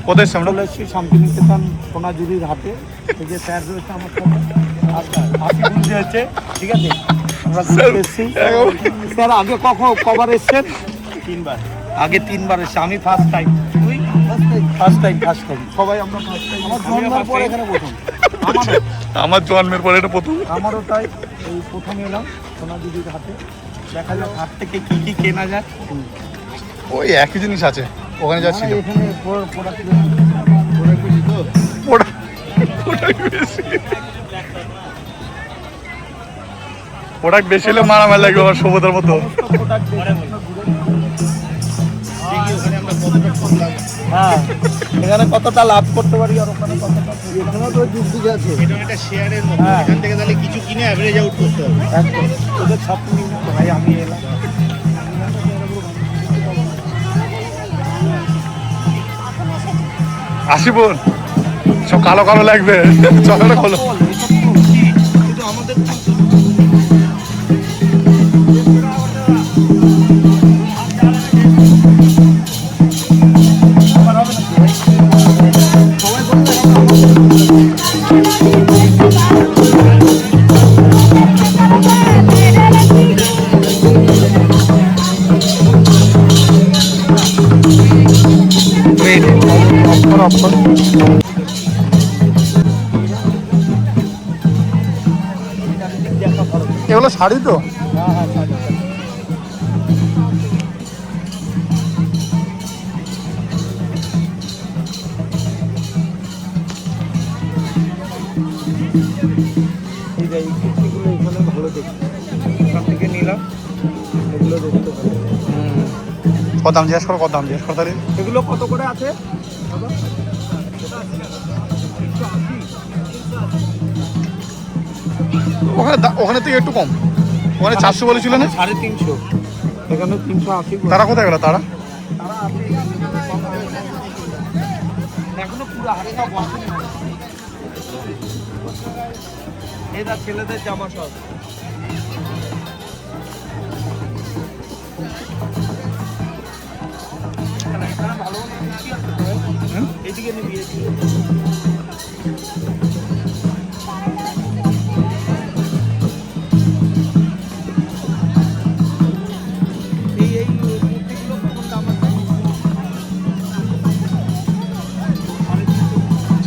কোথায় এসছি আমরা? চলে এসছি শান্তিনিকেতন সোনাঝুরির হাটে। এই যে স্যার রয়েছে আমার সাথে, হাসি খুশি হয়েছে। ঠিক আছে, আমরা ঘুরতে এসছি। স্যার আগে কবার এসছেন? 3বার। আগে 3বার এসছি, আমি ফার্স্ট টাইম। তুই? First time. সবাই আমরা ফার্স্ট টাইম। আমার জন্মের পর এখানে প্রথম। আমার জন্মের পরে এটা প্রথম। আমারও তাই, এই প্রথম এলাম সোনাঝুরির হাটে। দেখা যাক হাট থেকে কি কি কেনা যায়। ওই একই জিনিস আছে ওখানে যা ছিল। এখানে প্রোডাক্ট প্রোডাক্ট বেশি হলে মারামারি লাগবে আমার সভ্যতার মতো। হ্যাঁ, এখানে কতটা লাভ করতে পারি আর ওখানে কতটা, এখানে তো যুক্তি আছে। এটা একটা শেয়ারের মতো, এখান থেকে তাহলে কিছু কিনে অ্যাভারেজ আউট করতে হবে। একদম ওদের ছাত্র ভাই, আমি এলাম। আসি বোন, সব কালো কালো লাগবে, চলো খোলো। কিন্তু আমাদের এগুলো শাড়ি তো? এখানে ভালো দেখতে, এখান থেকে নিলাম, এগুলো দেখতে ভালো। কত দাম জিজ্ঞেস করো, কত দাম জিজ্ঞেস করো তাহলে। এগুলো কত করে আছে? ওখানে থেকে একটু কম, ওখানে 400 বলেছিল না? 350, এখানে 380। তারা কোথায় গেল? তারা এখনো পুরো হাটটা বসেনি। এটা ছেলেদের জামা সব। এদিকে নিবি,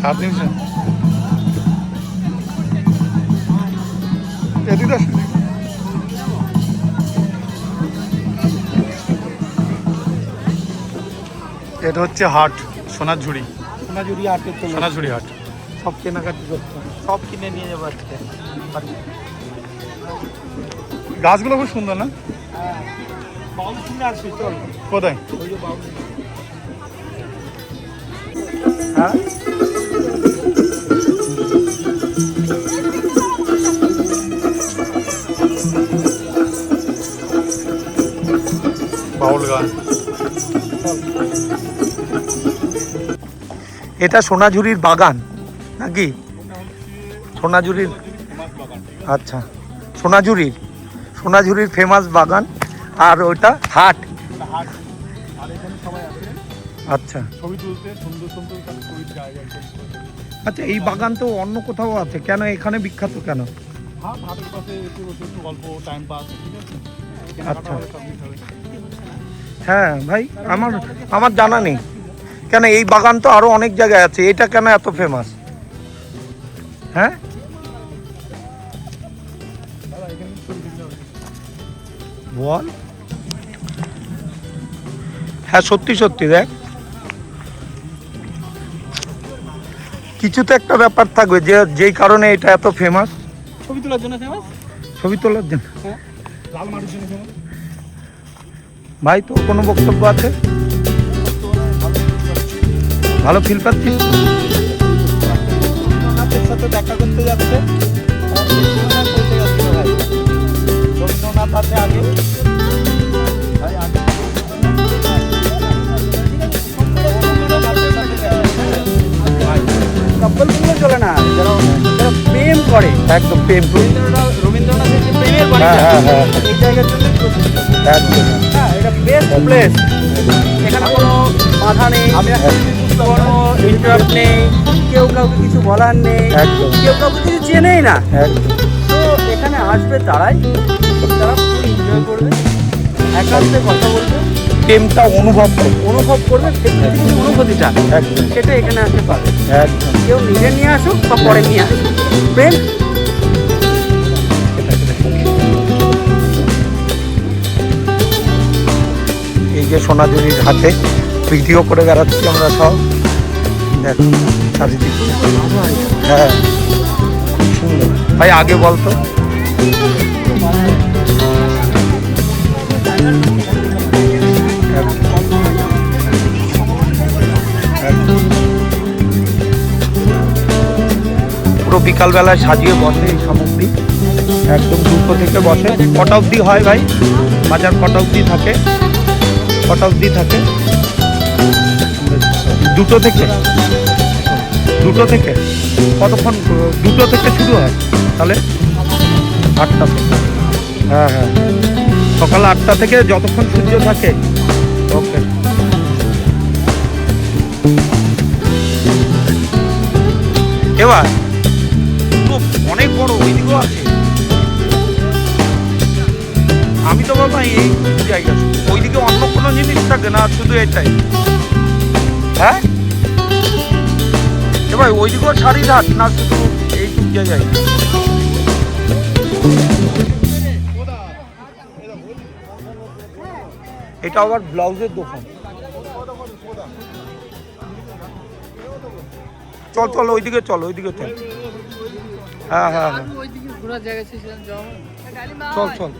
সাত নিমিশে এদিকে আসুন। এটা হচ্ছে হাট সোনাঝুরি। সোনাঝুরি হাটে তো সোনাঝুরি হাট। সব কেনাকাটি করতে হবে, সব কিনে নিয়ে যাবো আজকে। গাছগুলো খুব সুন্দর না? বাউল কিনে আসছি, চল। কোথায়? ওই যে বাউল। হ্যাঁ, বাউল গান। এটা সোনাঝুরির বাগান নাকি? সোনাঝুরির, আচ্ছা, সোনাঝুরির ফেমাস বাগান। আর ওটা হাট। আচ্ছা, ছবি তুলতে সুন্দর সুন্দর ছবি জায়গা। আচ্ছা, এই বাগান তো অন্য কোথাও আছে, কেন এখানে বিখ্যাত কেন? হ্যাঁ, হাটের পাশে একটু বসে একটু গল্প, টাইম পাস, ঠিক আছে। আচ্ছা, হ্যাঁ ভাই, আমার জানা নেই। কেন এই বাগান তো আরো অনেক জায়গায় আছে, এটা কেন এত ফেমাস? হ্যাঁ, বল। হ্যাঁ, সত্যি সত্যি দেখ, কিছু তো একটা ব্যাপার থাকবে যেই কারণে এটা এত ফেমাস। ছবি তোলার জন্য ফেমাস। ছবি তোলার জন্য। লাল মাটির জন্য ফেমাস। ভাই, তোর কোনো বক্তব্য আছে? ভালো ফিল পাচ্ছিস? রবীন্দ্রনাথের সাথে দেখা করতে যাচ্ছে। রবীন্দ্রনাথ আছে আগে, ভাই আগে। কাপলগুলো চলে না, যারা প্রেম করে, একদম প্রেম। রবীন্দ্রনাথের যে প্রেমের বাড়ি, এই জায়গার জন্য একদম। হ্যাঁ, এটা বেস্ট প্লেস। এখানে কোনো বাধা নেই, কোনো নেই, কেউ কাউকে কিছু বলার নেই, একদম। কেউ কাউকে কিছু চেনেই না। একদম। তো এখানে আসবে তারাই, তারা খুব এনজয় করবে, একান্তে কথা বলবে, প্রেমটা অনুভব করবে। ভেতর থেকে যে অনুভূতিটা একদম। সেটা এখানে আসতে পারবে। একদম। কেউ নিজে নিয়ে আসুক বা পরে নিয়ে আসুক, প্রেম এই যে সোনাঝুরির হাতে ভিডিও করে বেড়াচ্ছি আমরা সব, দেখো চারিদিক। হ্যাঁ, খুব সুন্দর। ভাই আগে বলতো। পুরো বিকালবেলায় সাজিয়ে বসে এই সামগ্রী, একদম 2টো থেকে বসে। কটা অবধি হয় ভাই বাজার? কটা অবধি থাকে? কটা অবধি থাকে? 2টো থেকে? 2টো থেকে কতক্ষণ? 2টো থেকে শুরু হয় তাহলে 8টা থেকে? হ্যাঁ হ্যাঁ, সকাল 8টা থেকে যতক্ষণ সূর্য থাকে। ওকে। এবার অনেক বড় ওইদিকেও আছে। আমি তো বাবা এই জায়গা, ওইদিকে অন্য কোনো জিনিস থাকে না, শুধু এটাই। হ্যাঁ এবার ওইদিকেও শাড়ি ঘাট না, শুধু এইটুক জায়গায়? এটা আবার ব্লাউজের দোকান। চল চল ওইদিকে চল, ওইদিকে চল। হ্যাঁ হ্যাঁ হ্যাঁ, চল চল।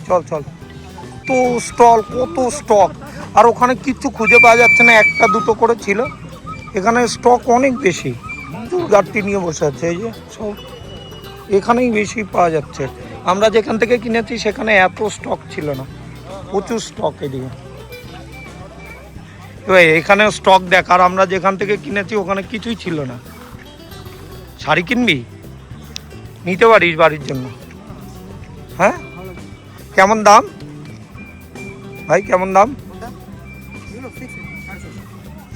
চল চল। তো স্টল, কত স্টক, আর ওখানে কিচ্ছু খুঁজে পাওয়া যাচ্ছে না, 1টা 2টো করে ছিল। এখানে স্টক অনেক বেশি, গাড়ি নিয়ে বসে আছে এই যে সব, এখানেই বেশি পাওয়া যাচ্ছে। আমরা যেখান থেকে কিনেছি সেখানে এত স্টক ছিল না, প্রচুর স্টক এদিকে। এবার এখানে স্টক দেখ, আর আমরা যেখান থেকে কিনেছি ওখানে কিছুই ছিল না। শাড়ি কিনবি, নিতে পারিস বাড়ির জন্য। হ্যাঁ, কেমন দাম ভাই, কেমন দাম?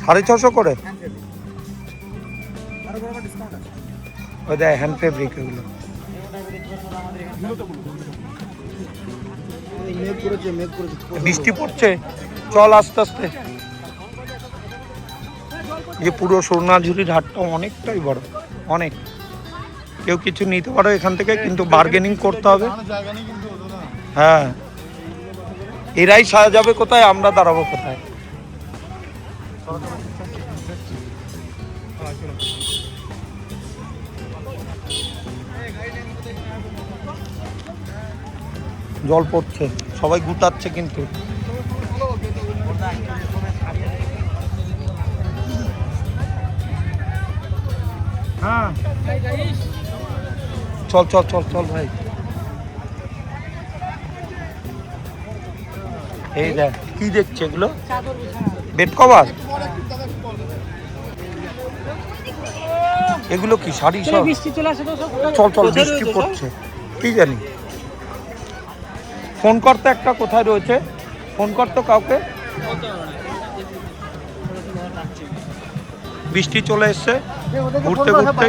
650 করে? ওই দেখ হ্যান্ড ফেব্রিক, এগুলো বৃষ্টি পড়ছে, চল আস্তে আস্তে। যে পুরো সোনাঝুরির হাটটা অনেকটাই বড়, অনেক। কেউ কিছু নিতে পারো এখান থেকে, কিন্তু বার্গেনিং করতে হবে। হ্যাঁ, এরাই সাজাবে কোথায়, আমরা দাঁড়াবো কোথায়? জল পড়ছে, সবাই গুটাচ্ছে কিন্তু। হ্যাঁ চল চল চল চল ভাই। এই দেখ কি দেখছে এগুলো, বেড কভার, এগুলো কি শাড়ি সব? চল চল, বৃষ্টি পড়ছে, কি জানি। ফোন করতে একটা, কোথায় রয়েছে ফোন করতো কাউকে। বৃষ্টি চলে এসছে, ঘুরতে ঘুরতে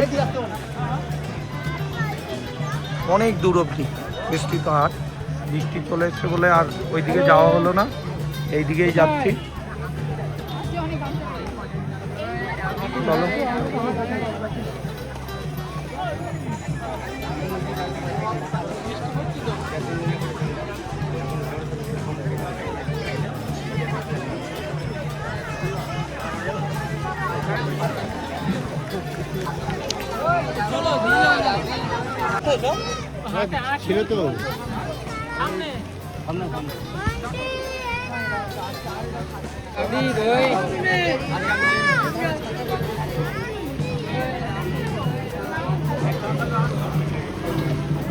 অনেক দূর অবধি বিস্তৃত হাট। বৃষ্টি চলে এসছে বলে আর ওইদিকে যাওয়া হলো না, এই দিকেই যাচ্ছি। চলো। ছিল তো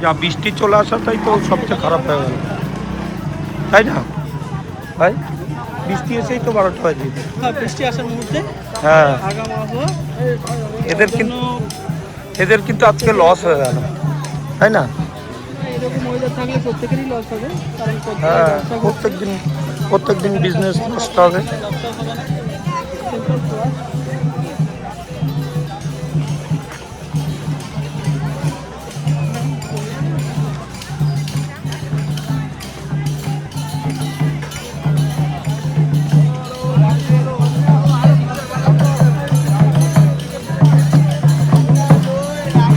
যা বৃষ্টি চলে আসাটাই তো সবচেয়ে খারাপ হয়ে গেল, তাই না ভাই? বৃষ্টি এসেই তো 12টা বাজে। বৃষ্টি আসার মুহূর্তে হ্যাঁ, আগাম আবহাওয়া এদের কিন্তু আজকে লস হয়ে গেল, তাই না? এরকম ওয়েদার থাকলে প্রত্যেকেরই লস হবে, কারণ হ্যাঁ, প্রত্যেকদিন বিজনেস নষ্ট হবে।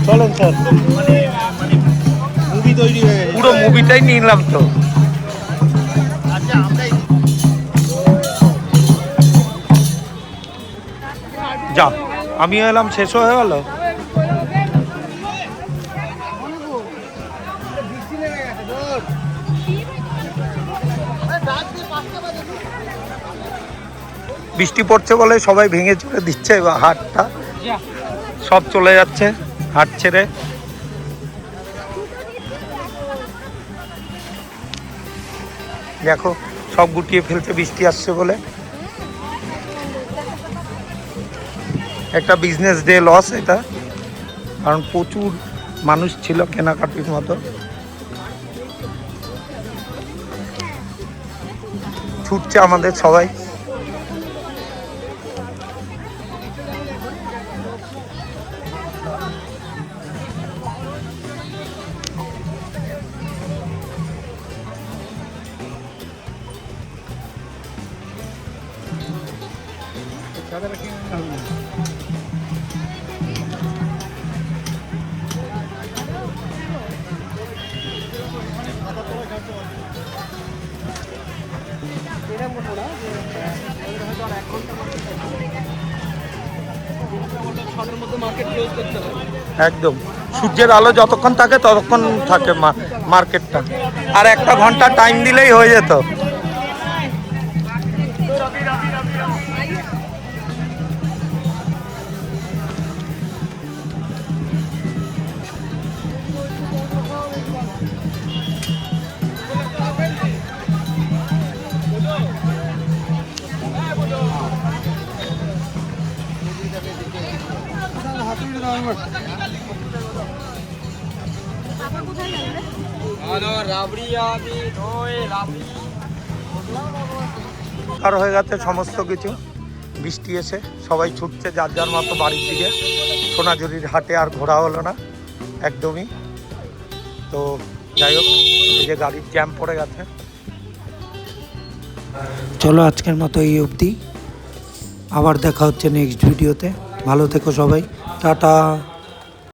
চলেন স্যার, মুভি তৈরি হয়ে গেছে। পুরো মুভিটাই নিলাম তো। যা, আমিও এলাম, শেষ হয়ে গেল। বৃষ্টি পড়ছে বলে সবাই ভেঙে চলে দিচ্ছে এবার হাটটা, সব চলে যাচ্ছে হাট ছেড়ে। দেখো সব গুটিয়ে ফেলছে বৃষ্টি আসছে বলে। একটা বিজনেস ডে লস এটা, কারণ প্রচুর মানুষ ছিল কেনাকাটির মতো। ছুটছে আমাদের সবাই। একদম সূর্যের আলো যতক্ষণ থাকে ততক্ষণ থাকে মার্কেটটা, আর 1 ঘন্টা টাইম দিলেই হয়ে যেত। আর হয়ে গেছে সমস্ত কিছু, বৃষ্টি এসে সবাই ছুটছে যার যার মতো বাড়ির দিকে। সোনাঝুরির হাটে আর ঘোরা হলো না একদমই। তো যাই হোক, এই যে গাড়ির জ্যাম পড়ে গেছে। চলো আজকের মতো এই অবধি, আবার দেখা হচ্ছে নেক্সট ভিডিওতে। ভালো থেকো সবাই, টাটা।